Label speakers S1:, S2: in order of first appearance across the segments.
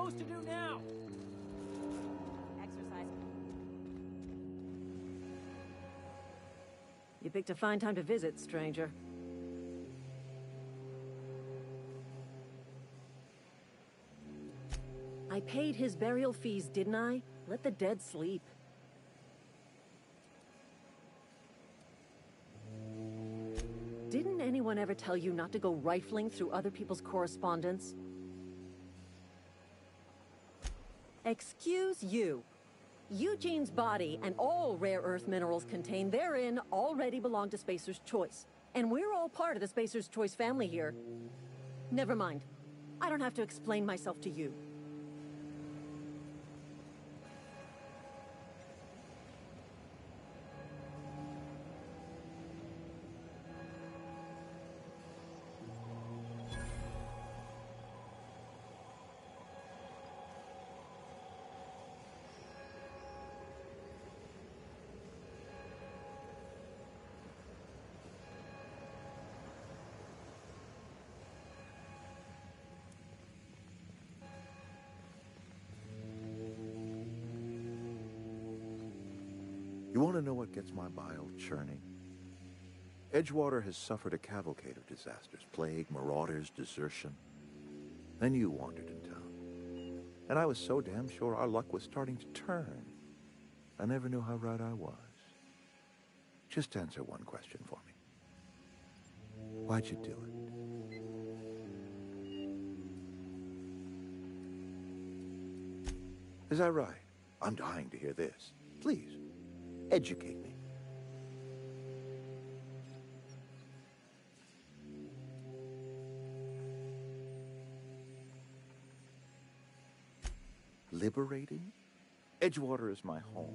S1: supposed to do now?
S2: Exercise.
S3: You picked a fine time to visit, stranger. I paid his burial fees, didn't I? Let the dead sleep. Didn't anyone ever tell you not to go rifling through other people's correspondence? Excuse you. Eugene's body and all rare earth minerals contained therein already belong to Spacer's Choice. And we're all part of the Spacer's Choice family here. Never mind. I don't have to explain myself to you.
S4: You want to know what gets my bile churning? Edgewater has suffered a cavalcade of disasters. Plague, marauders, desertion. Then you wandered in town. And I was so damn sure our luck was starting to turn. I never knew how right I was. Just answer one question for me. Why'd you do it? Is that right? I'm dying to hear this. Please. Educate me. Liberating? Edgewater is my home.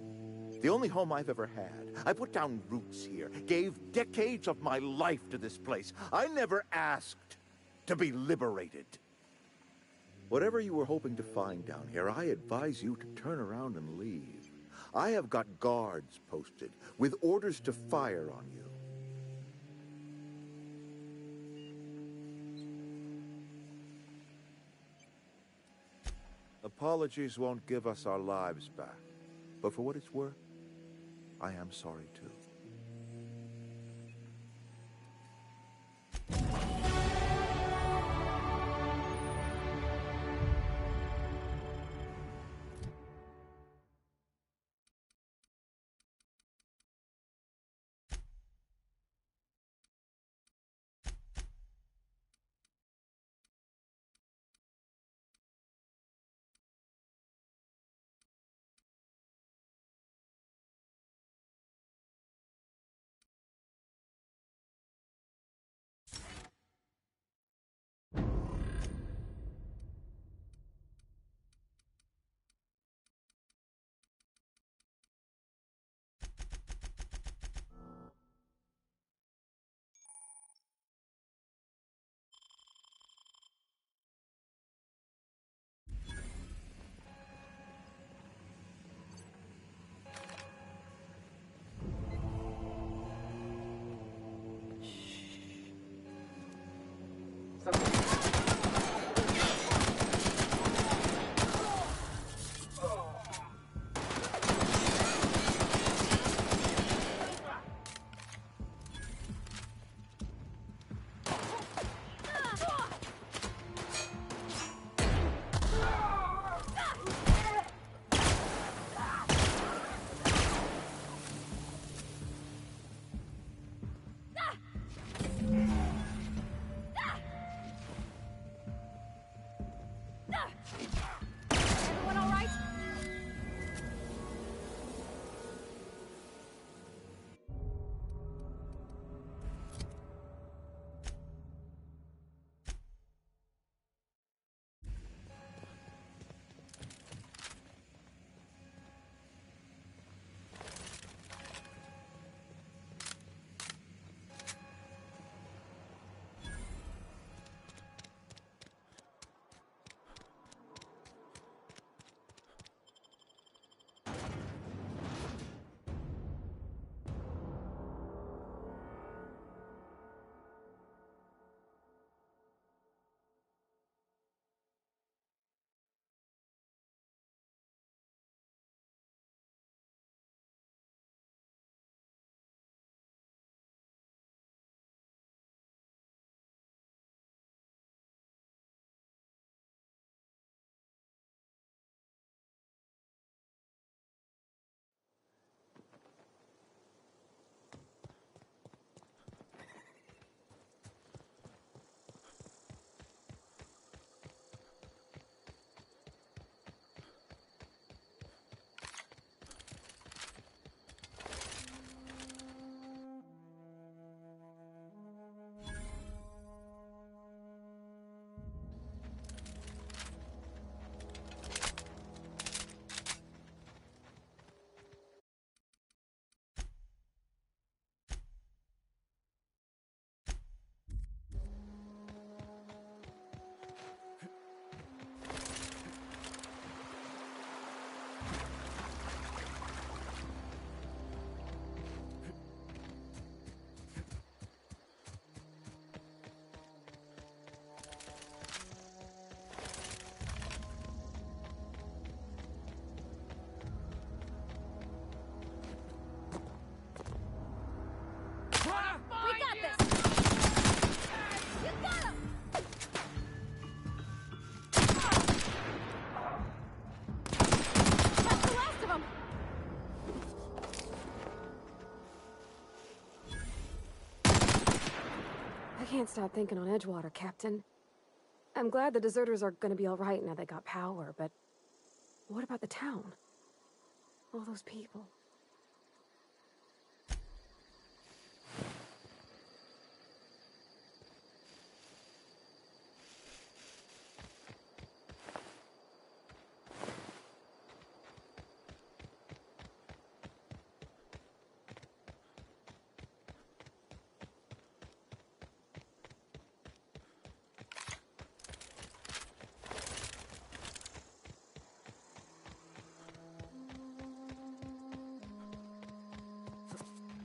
S4: The only home I've ever had. I put down roots here, gave decades of my life to this place. I never asked to be liberated. Whatever you were hoping to find down here, I advise you to turn around and leave. I have got guards posted with orders to fire on you. Apologies won't give us our lives back, but for what it's worth, I am sorry too.
S1: can't stop thinking on Edgewater, Captain. I'm glad the deserters are gonna be alright now they got power, but what about the town? All those people.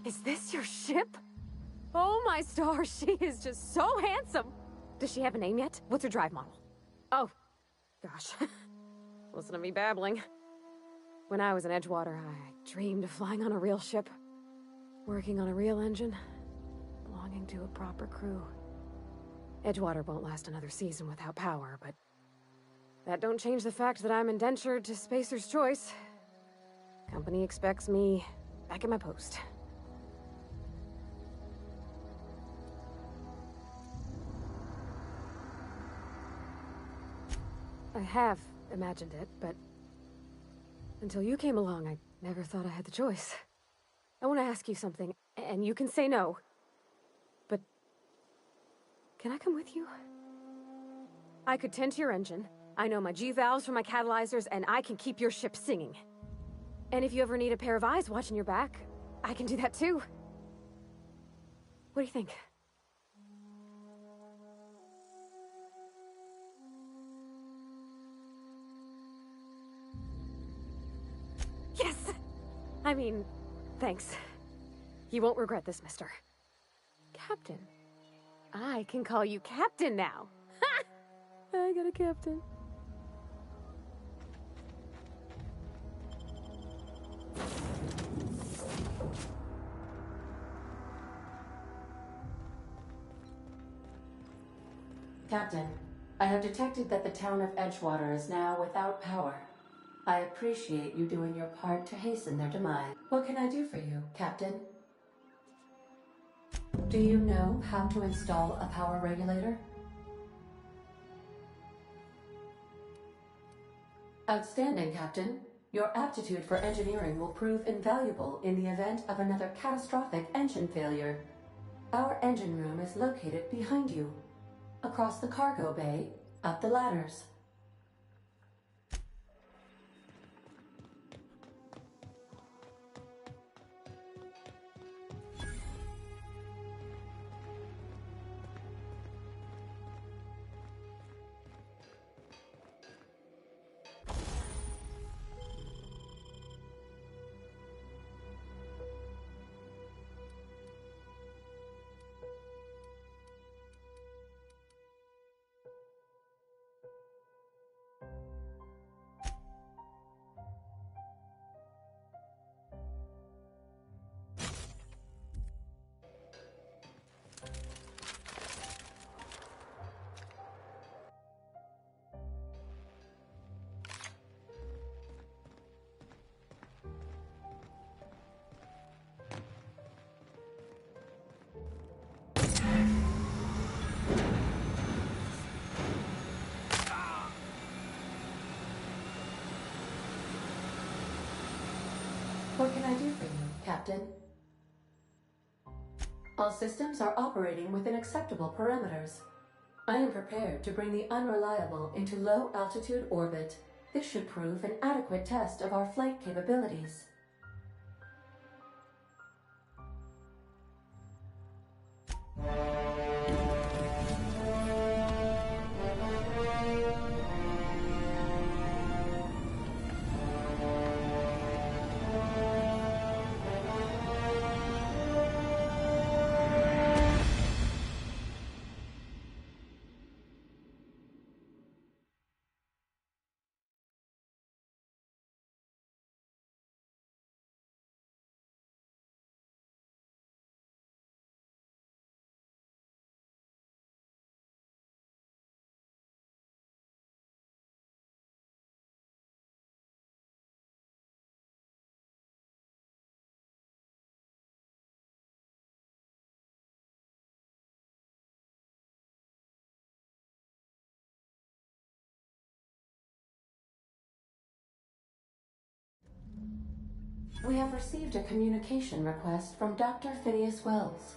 S1: Is this your ship? Oh my stars, she is just so handsome! Does she have a name yet? What's her drive model? Oh, gosh. Listen to me babbling. When I was in Edgewater, I dreamed of flying on a real ship, working on a real engine, belonging to a proper crew. Edgewater won't last another season without power, but that don't change the fact that I'm indentured to Spacer's Choice. Company expects me back at my post. I have imagined it, but until you came along, I never thought I had the choice. I want to ask you something, and you can say no. But can I come with you? I could tend to your engine. I know my G-valves for my catalyzers, and I can keep your ship singing. And if you ever need a pair of eyes watching your back, I can do that too. What do you think? Yes! I mean, thanks. You won't regret this, mister. Captain. I can call you Captain now. Ha! I got a captain.
S2: Captain, I have detected that the town of Edgewater is now without power. I appreciate you doing your part to hasten their demise. What can I do for you, Captain? Do you know how to install a power regulator? Outstanding, Captain. Your aptitude for engineering will prove invaluable in the event of another catastrophic engine failure. Our engine room is located behind you. Across the cargo bay, up the ladders. What can I do for you, Captain? All systems are operating within acceptable parameters. I am prepared to bring the unreliable into low-altitude orbit. This should prove an adequate test of our flight capabilities. We have received a communication request from Dr. Phineas Wells.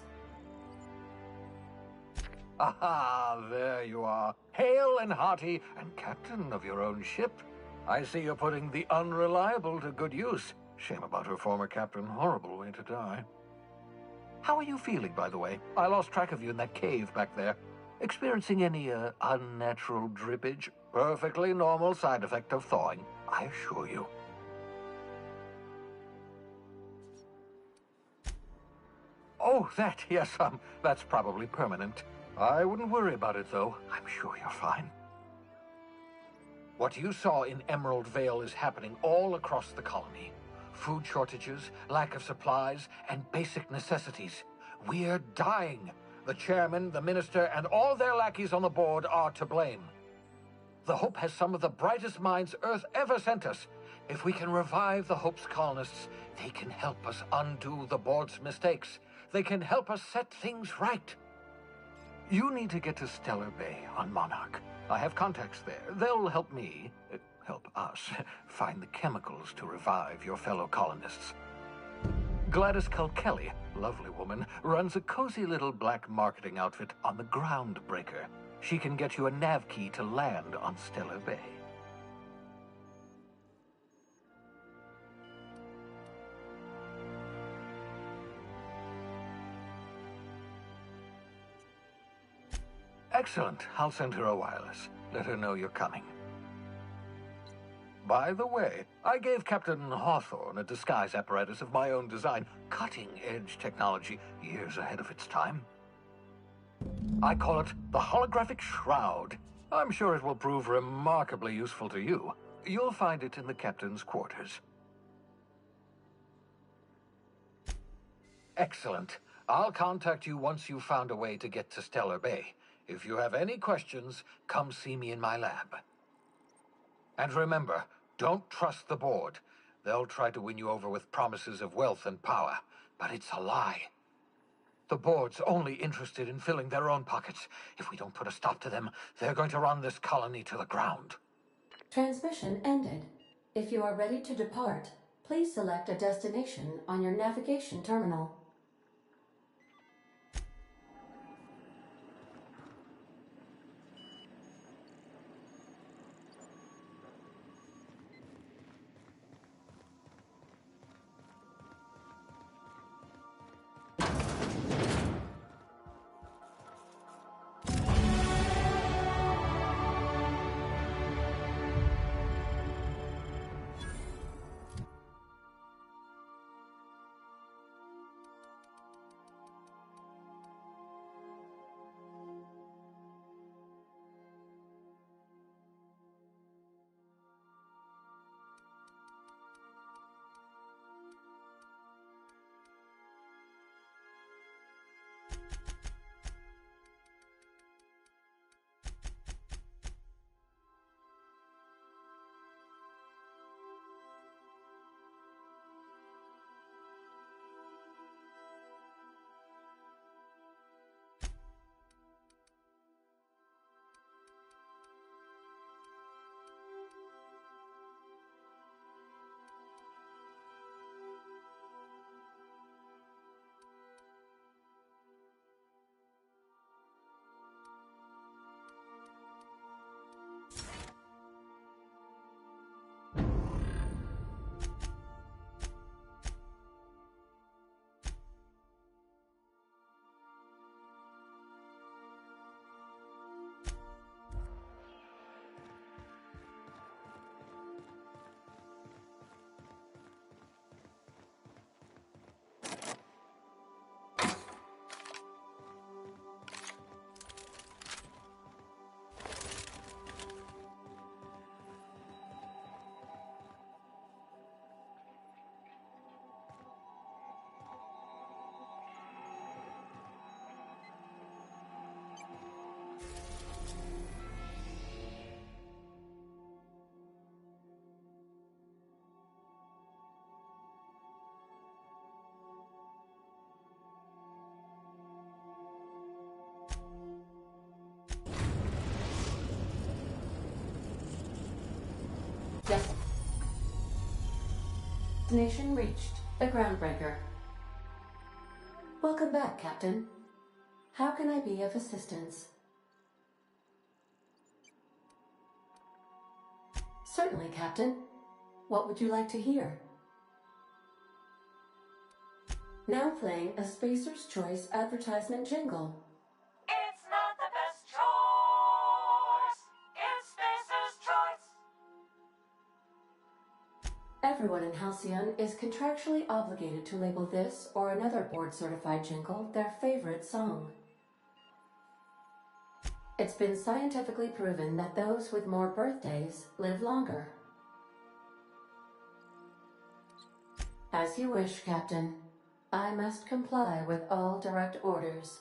S5: Aha, there you are. Hale and hearty, and captain of your own ship. I see you're putting the unreliable to good use. Shame about her former captain. Horrible way to die. How are you feeling, by the way? I lost track of you in that cave back there. Experiencing any, unnatural drippage? Perfectly normal side effect of thawing, I assure you. Oh, that, yes, that's probably permanent. I wouldn't worry about it, though. I'm sure you're fine. What you saw in Emerald Vale is happening all across the colony. Food shortages, lack of supplies, and basic necessities. We're dying. The chairman, the minister, and all their lackeys on the board are to blame. The Hope has some of the brightest minds Earth ever sent us. If we can revive the Hope's colonists, they can help us undo the board's mistakes. They can help us set things right. You need to get to Stellar Bay on Monarch. I have contacts there. They'll help me, help us, find the chemicals to revive your fellow colonists. Gladys Kelly, lovely woman, runs a cozy little black marketing outfit on the Groundbreaker. She can get you a nav key to land on Stellar Bay. Excellent. I'll send her a wireless. Let her know you're coming. By the way, I gave Captain Hawthorne a disguise apparatus of my own design. Cutting-edge technology, years ahead of its time. I call it the Holographic Shroud. I'm sure it will prove remarkably useful to you. You'll find it in the captain's quarters. Excellent. I'll contact you once you've found a way to get to Stellar Bay. If you have any questions, come see me in my lab. And remember, don't trust the board. They'll try to win you over with promises of wealth and power, but it's a lie. The board's only interested in filling their own pockets. If we don't put a stop to them, they're going to run this colony to the ground.
S2: Transmission ended. If you are ready to depart, please select a destination on your navigation terminal. Destination reached. The Groundbreaker. Welcome back, Captain. How can I be of assistance? Certainly, Captain. What would you like to hear? Now playing a Spacer's Choice advertisement jingle.
S6: It's not the best choice. It's Spacer's choice.
S2: Everyone in Halcyon is contractually obligated to label this or another board-certified jingle their favorite song. It's been scientifically proven that those with more birthdays live longer. As you wish, Captain. I must comply with all direct orders.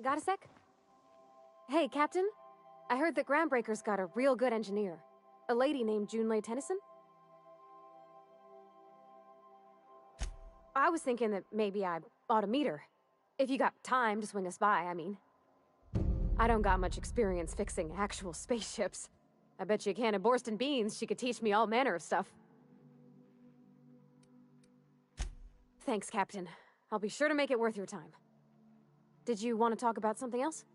S1: Got a sec? Hey, Captain. I heard that Groundbreaker's got a real good engineer. A lady named Junlei Tennyson? I was thinking that maybe I ought to meet her. If you got time to swing us by, I mean. I don't got much experience fixing actual spaceships. I bet you a can of Borston beans she could teach me all manner of stuff. Thanks, Captain. I'll be sure to make it worth your time. Did you want to talk about something else?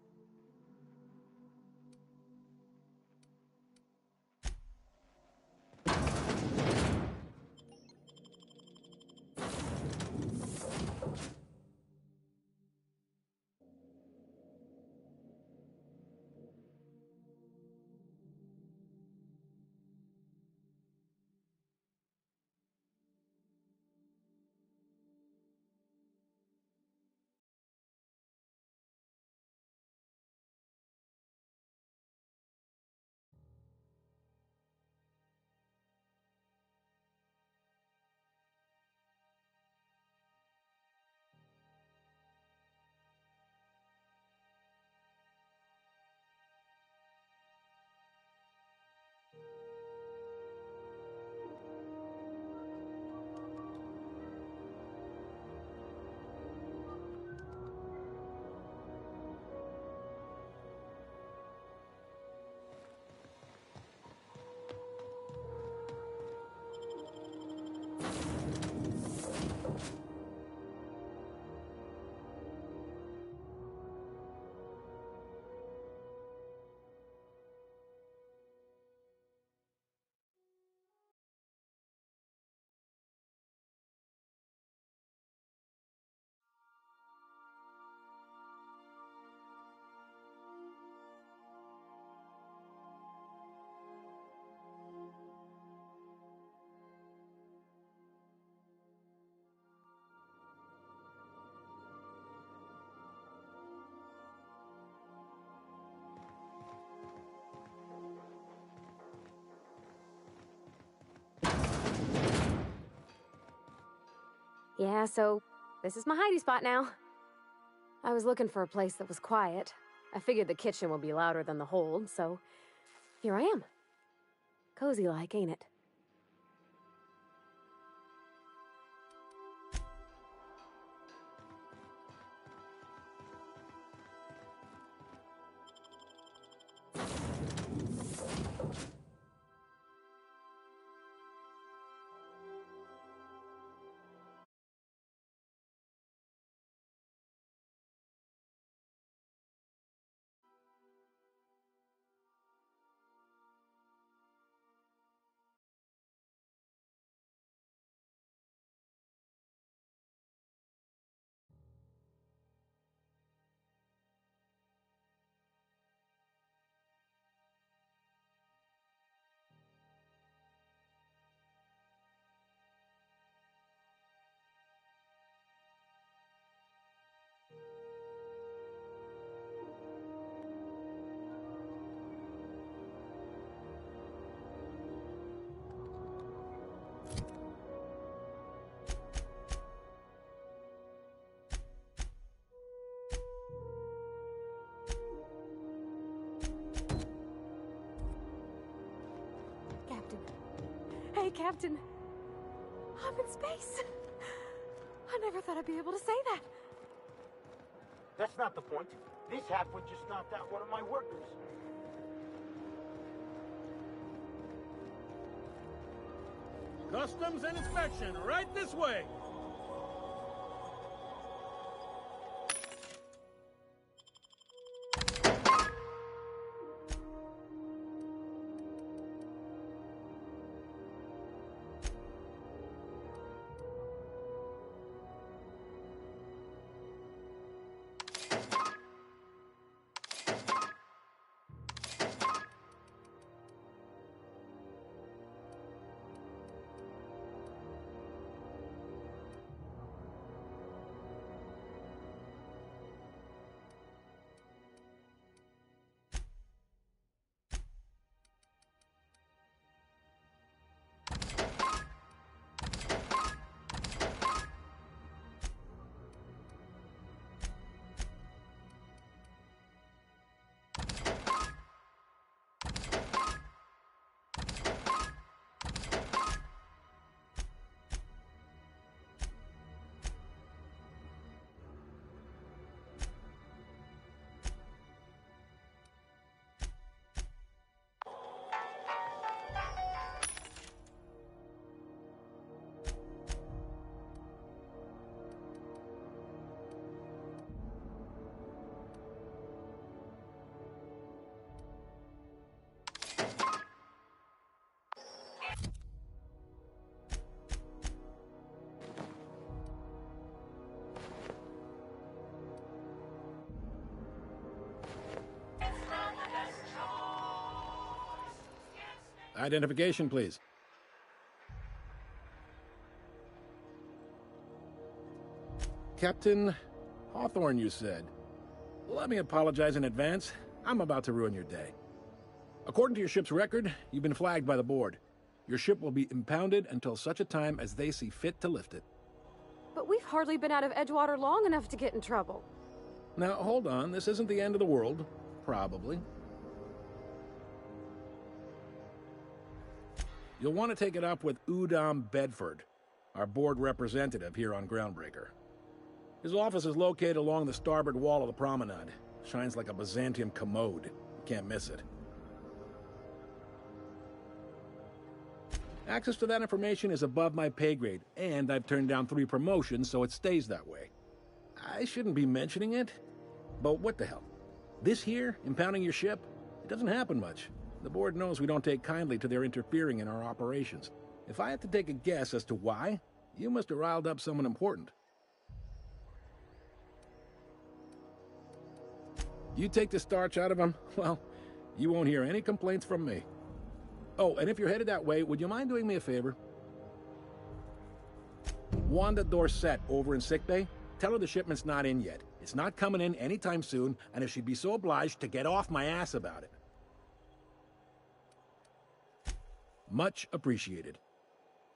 S1: Yeah, so this is my hidey spot now. I was looking for a place that was quiet. I figured the kitchen would be louder than the hold, so here I am. Cozy like, ain't it? Hey, Captain. I'm in space. I never thought I'd be able to say that.
S7: That's not the point. This halfwit just knocked out one of my workers.
S8: Customs and inspection, right this way! Identification, please. Captain Hawthorne, you said. Let me apologize in advance. I'm about to ruin your day. According to your ship's record, you've been flagged by the board. Your ship will be impounded until such a time as they see fit to lift it.
S1: But we've hardly been out of Edgewater long enough to get in trouble.
S8: Now, hold on. This isn't the end of the world. Probably. You'll want to take it up with Udom Bedford, our board representative here on Groundbreaker. His office is located along the starboard wall of the promenade. Shines like a Byzantium commode. You can't miss it. Access to that information is above my pay grade, and I've turned down 3 promotions, so it stays that way. I shouldn't be mentioning it, but what the hell? This here, impounding your ship, it doesn't happen much. The board knows we don't take kindly to their interfering in our operations. If I had to take a guess as to why, you must have riled up someone important. You take the starch out of them, well, you won't hear any complaints from me. Oh, and if you're headed that way, would you mind doing me a favor? Wanda Dorset over in sickbay, tell her the shipment's not in yet. It's not coming in anytime soon, and if she'd be so obliged to get off my ass about it. Much appreciated.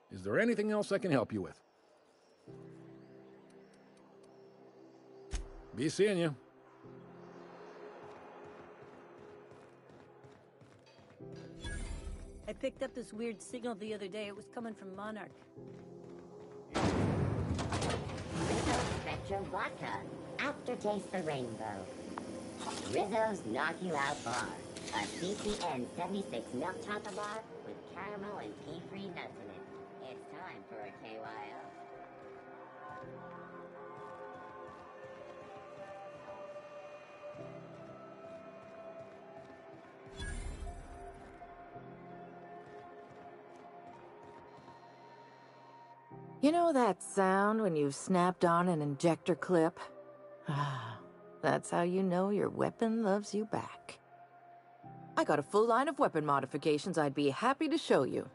S8: Is there anything else I can help you with? Be seeing you.
S9: I picked up this weird signal the other day. It was coming from Monarch.
S10: Rizzo Spectrum Vodka. Aftertaste the rainbow. Rizzo's Knock You Out Bar. A CCN 76 milk chocolate bar with caramel and pea-free nuts in it. It's time for a KYO.
S11: You know that sound when you've snapped on an injector clip? That's how you know your weapon loves you back. I got a full line of weapon modifications I'd be happy to show you.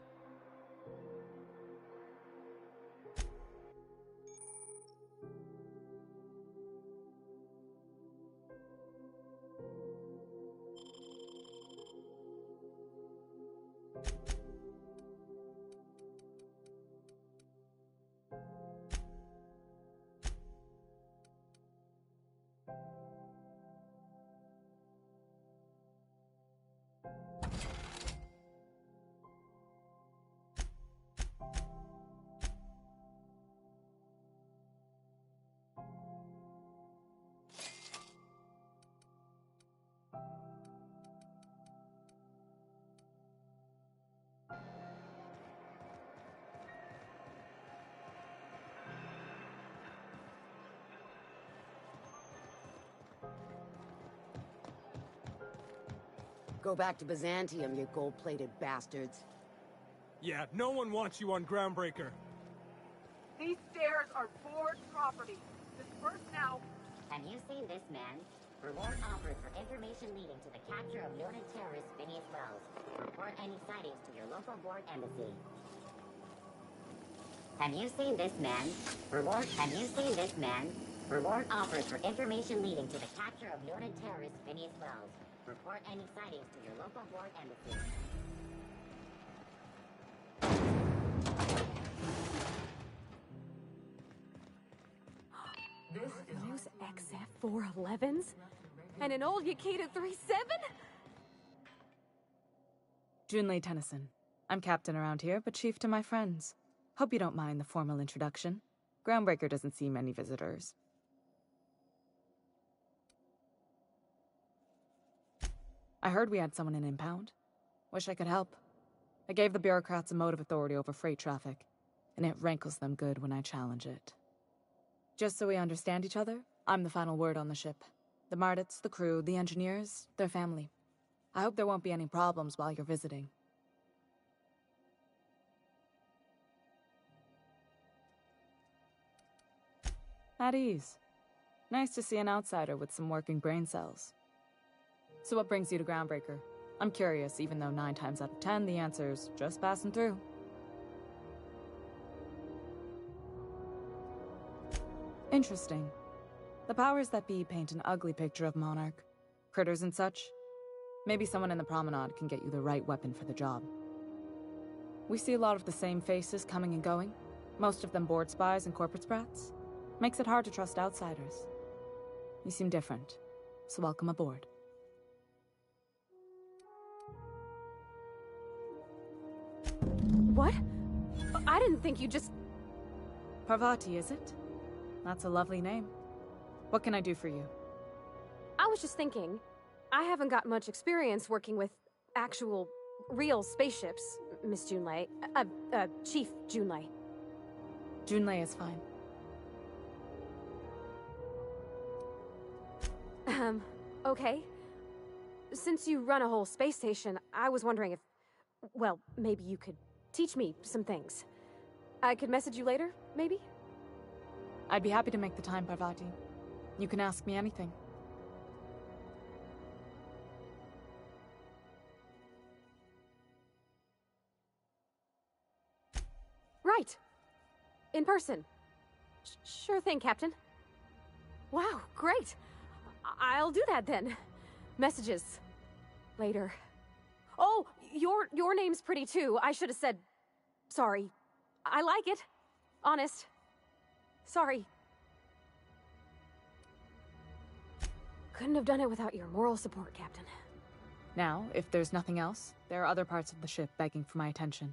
S12: Go back to Byzantium, you gold-plated bastards.
S13: Yeah, no one wants you on Groundbreaker.
S14: These stairs are board property. Disperse now.
S10: Have you seen this man? Reward offered for information leading to the capture of noted terrorist Phineas Wells. Report any sightings to your local board embassy. Have you seen this man? Have you seen this man? Reward offered for information leading to the capture of noted terrorist Phineas Wells. Report any sightings to your local board embassy.
S1: Those XF411s? And an old Yakita 37?
S15: Junlei Tennyson. I'm captain around here, but chief to my friends. Hope you don't mind the formal introduction. Groundbreaker doesn't see many visitors. I heard we had someone in impound. Wish I could help. I gave the bureaucrats a motive authority over freight traffic, and it rankles them good when I challenge it. Just so we understand each other, I'm the final word on the ship. The Mardits, the crew, the engineers, their family. I hope there won't be any problems while you're visiting. At ease. Nice to see an outsider with some working brain cells. So what brings you to Groundbreaker? I'm curious, even though 9 times out of 10 the answer's just passing through. Interesting. The powers that be paint an ugly picture of Monarch. Critters and such. Maybe someone in the promenade can get you the right weapon for the job. We see a lot of the same faces coming and going. Most of them board spies and corporate sprats. Makes it hard to trust outsiders. You seem different, so welcome aboard.
S1: What? I didn't think you just...
S15: Parvati, is it? That's a lovely name. What can I do for you?
S1: I was just thinking, I haven't got much experience working with actual, real spaceships, Miss Junlei. Chief Junlei.
S15: Junlei is fine.
S1: Okay. Since you run a whole space station, I was wondering if... Well, maybe you could teach me some things. I could message you later, maybe?
S15: I'd be happy to make the time, Parvati. You can ask me anything.
S1: Right. In person. Sure thing, Captain. Wow, great. I'll do that then. Messages. Later. Oh, your name's pretty too. I should have said... Sorry. I like it. Honest. Sorry. Couldn't have done it without your moral support, Captain.
S15: Now, if there's nothing else, there are other parts of the ship begging for my attention.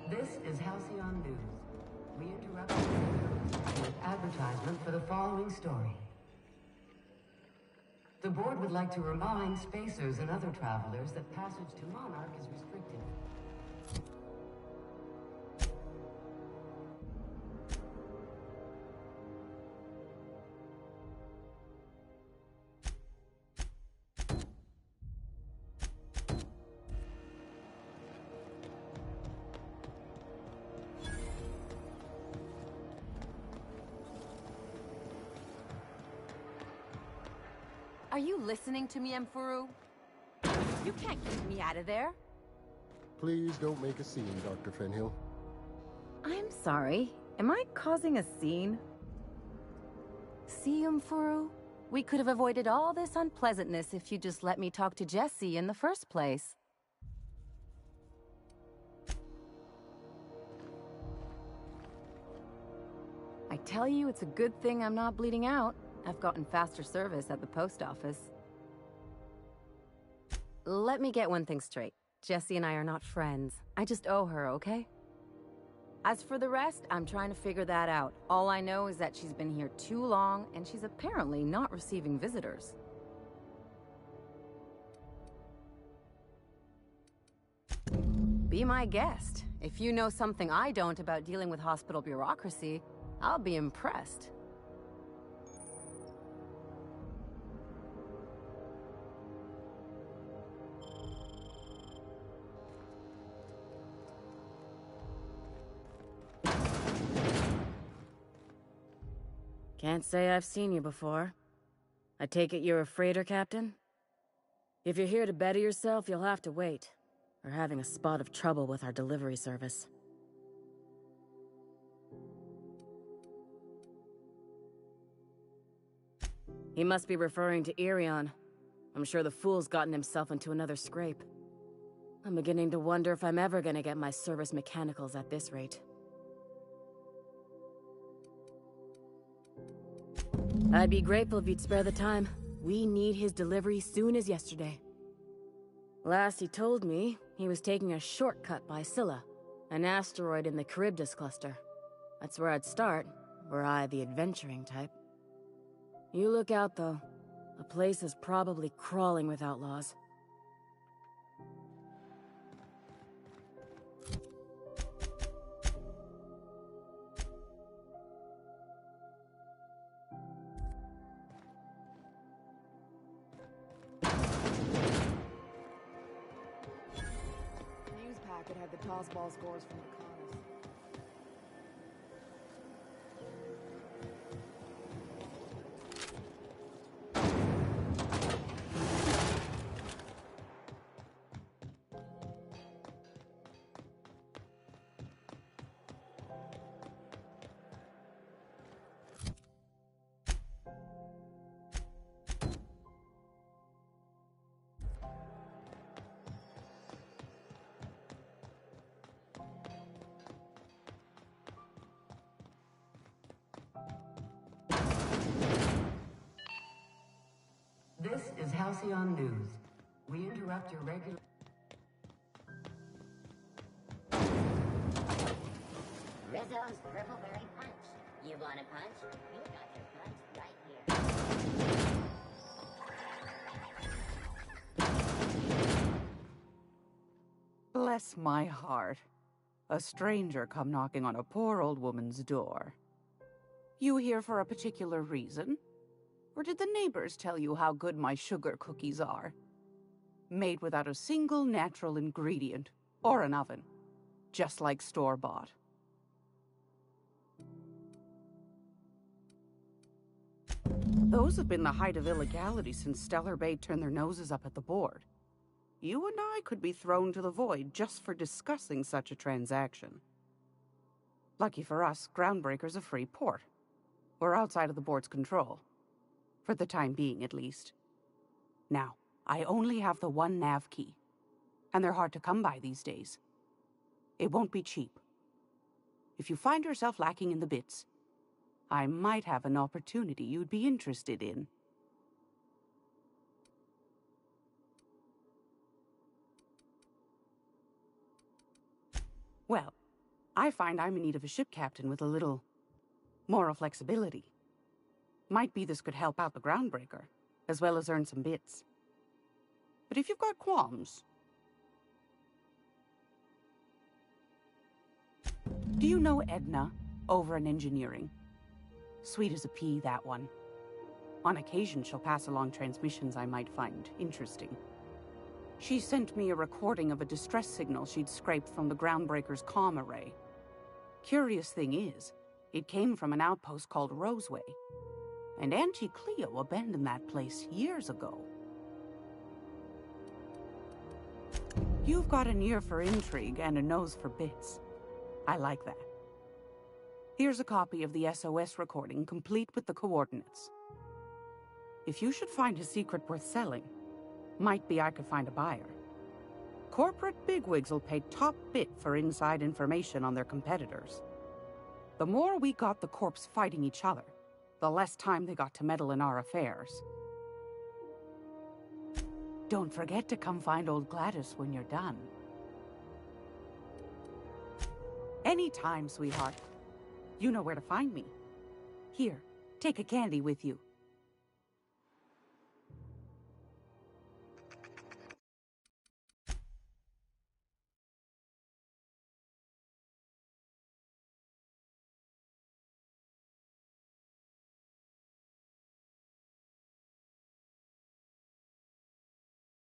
S16: This is Halcyon News. We interrupt with advertisement for the following story. The board would like to remind spacers and other travelers that passage to Monarch is restricted.
S17: Are you listening to me, Mfuru? You can't keep me out of there.
S18: Please don't make a scene, Dr. Fenhill.
S17: I'm sorry. Am I causing a scene? See, Mfuru? We could have avoided all this unpleasantness if you just let me talk to Jesse in the first place. I tell you, it's a good thing I'm not bleeding out. I've gotten faster service at the post office. Let me get one thing straight. Jessie and I are not friends. I just owe her, okay? As for the rest, I'm trying to figure that out. All I know is that she's been here too long, and she's apparently not receiving visitors. Be my guest. If you know something I don't about dealing with hospital bureaucracy, I'll be impressed. Can't say I've seen you before. I take it you're a freighter captain? If you're here to better yourself, you'll have to wait. We're having a spot of trouble with our delivery service. He must be referring to Irion. I'm sure the fool's gotten himself into another scrape. I'm beginning to wonder if I'm ever gonna get my service mechanicals at this rate. I'd be grateful if you'd spare the time. We need his delivery soon as yesterday. Last he told me, he was taking a shortcut by Scylla, an asteroid in the Charybdis cluster. That's where I'd start, were I the adventuring type. You look out, though. The place is probably crawling with outlaws.
S15: News packet had the toss ball scores from the Connors.
S16: This is Halcyon News. We interrupt your regular...
S10: Rizzo's Purpleberry Punch. You want a punch? We got your punch right here.
S19: Bless my heart. A stranger come knocking on a poor old woman's door. You here for a particular reason? Or did the neighbors tell you how good my sugar cookies are? Made without a single natural ingredient, or an oven. Just like store-bought. Those have been the height of illegality since Stellar Bay turned their noses up at the board. You and I could be thrown to the void just for discussing such a transaction. Lucky for us, Groundbreaker's a free port. We're outside of the board's control. For the time being, at least. Now, I only have the one nav key. And they're hard to come by these days. It won't be cheap. If you find yourself lacking in the bits, I might have an opportunity you'd be interested in. Well, I find I'm in need of a ship captain with a little moral flexibility. Might be this could help out the Groundbreaker, as well as earn some bits. But if you've got qualms... Do you know Edna, over in engineering? Sweet as a pea, that one. On occasion, she'll pass along transmissions I might find interesting. She sent me a recording of a distress signal she'd scraped from the Groundbreaker's comm array. Curious thing is, it came from an outpost called Roseway. And Auntie Cleo abandoned that place years ago. You've got an ear for intrigue and a nose for bits. I like that. Here's a copy of the SOS recording, complete with the coordinates. If you should find a secret worth selling, might be I could find a buyer. Corporate bigwigs will pay top bit for inside information on their competitors. The more we got the corps fighting each other, the less time they got to meddle in our affairs. Don't forget to come find old Gladys when you're done. Anytime, sweetheart. You know where to find me. Here, take a candy with you.